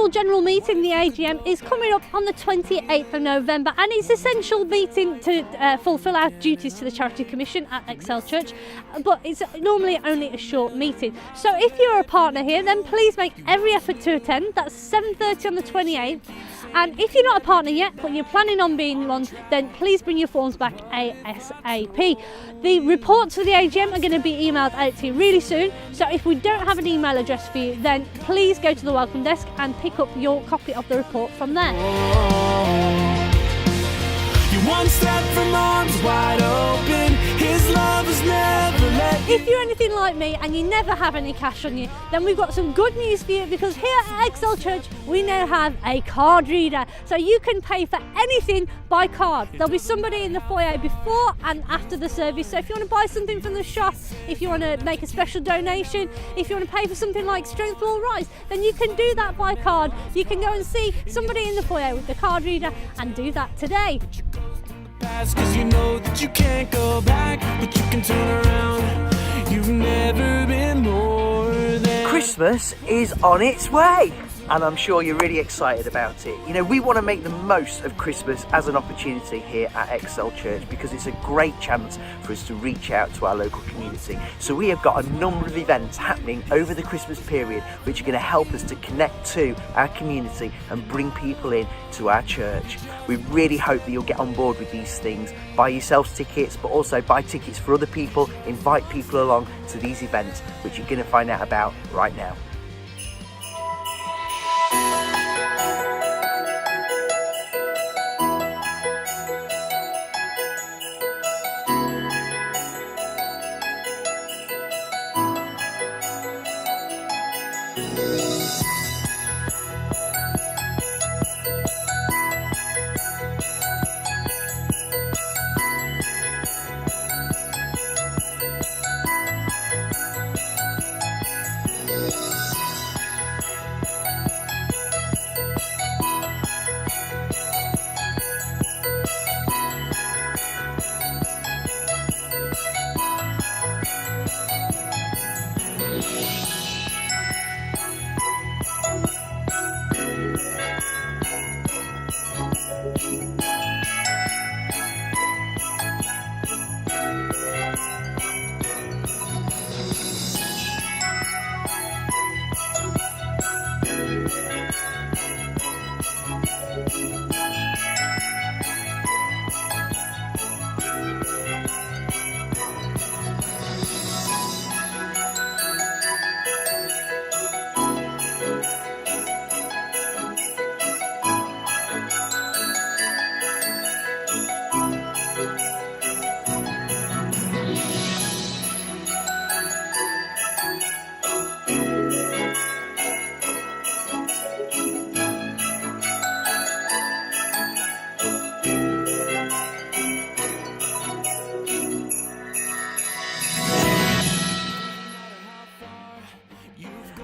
annual general meeting, the AGM, is coming up on the 28th of November, and it's an essential meeting to fulfil our duties to the Charity Commission at Excel Church, but it's normally only a short meeting. So if you're a partner here, then please make every effort to attend. That's 7:30 on the 28th. And if you're not a partner yet, but you're planning on being one, then please bring your forms back ASAP. The reports for the AGM are going to be emailed out to you really soon, so if we don't have an email address for you, then please go to the welcome desk and pick up your copy of the report from there. You're one step from arms wide open. His love has never let you. If you're anything like me and you never have any cash on you, then we've got some good news for you, because here at Excel Church we now have a card reader, so you can pay for anything by card. There'll be somebody in the foyer before and after the service, so if you want to buy something from the shop, if you want to make a special donation, if you want to pay for something like Strength for All Rise, then you can do that by card. You can go and see somebody in the foyer with the card reader and do that today. Cause you know that you can't go back, but you can turn around. You've never been more than. Christmas is on its way, and I'm sure you're really excited about it. You know, we want to make the most of Christmas as an opportunity here at Excel Church, because it's a great chance for us to reach out to our local community. So we have got a number of events happening over the Christmas period which are going to help us to connect to our community and bring people in to our church. We really hope that you'll get on board with these things, buy yourselves tickets, but also buy tickets for other people, invite people along to these events, which you're going to find out about right now.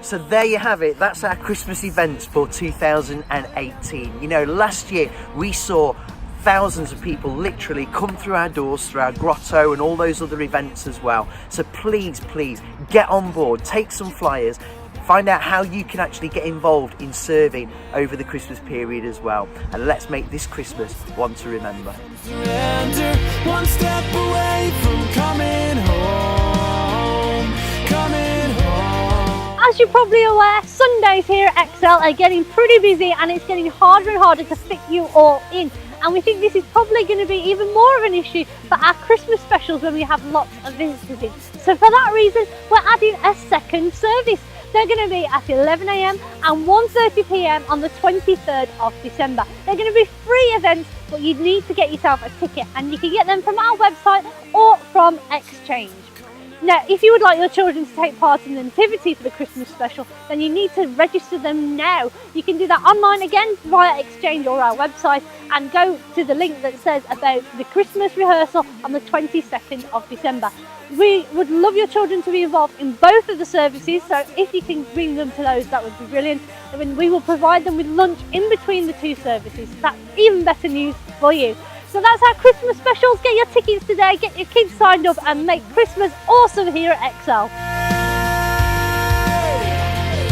So there you have it, that's our Christmas events for 2018. You know, last year we saw thousands of people literally come through our doors, through our grotto and all those other events as well. So please get on board, take some flyers, find out how you can actually get involved in serving over the Christmas period as well. And let's make this Christmas one to remember. Surrender, one step away from coming home, coming home. As you're probably aware, Sundays here at Excel are getting pretty busy, and it's getting harder and harder to fit you all in. And we think this is probably going to be even more of an issue for our Christmas specials when we have lots of visitors in. So for that reason, we're adding a second service. They're going to be at 11 AM and 1:30 PM on the 23rd of December. They're going to be free events, but you need to get yourself a ticket, and you can get them from our website or from Exchange. Now, if you would like your children to take part in the nativity for the Christmas special, then you need to register them now. You can do that online again via Exchange or our website, and go to the link that says about the Christmas rehearsal on the 22nd of December. We would love your children to be involved in both of the services, so if you can bring them to those, that would be brilliant. I mean, we will provide them with lunch in between the two services. That's even better news for you. So that's our Christmas specials. Get your tickets today, get your kids signed up, and make Christmas awesome here at Excel.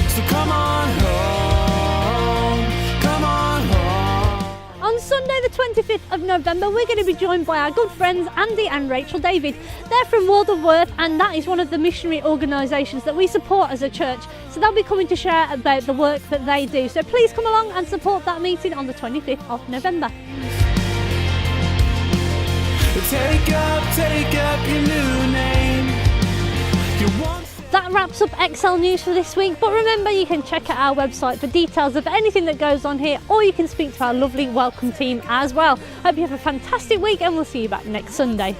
So come on home. Sunday the 25th of November, we're going to be joined by our good friends Andy and Rachel David. They're from World of Worth, and that is one of the missionary organisations that we support as a church. So they'll be coming to share about the work that they do. So please come along and support that meeting on the 25th of November. Take up your new name. You want That wraps up XL News for this week, but remember you can check out our website for details of anything that goes on here, or you can speak to our lovely welcome team as well. Hope you have a fantastic week and we'll see you back next Sunday.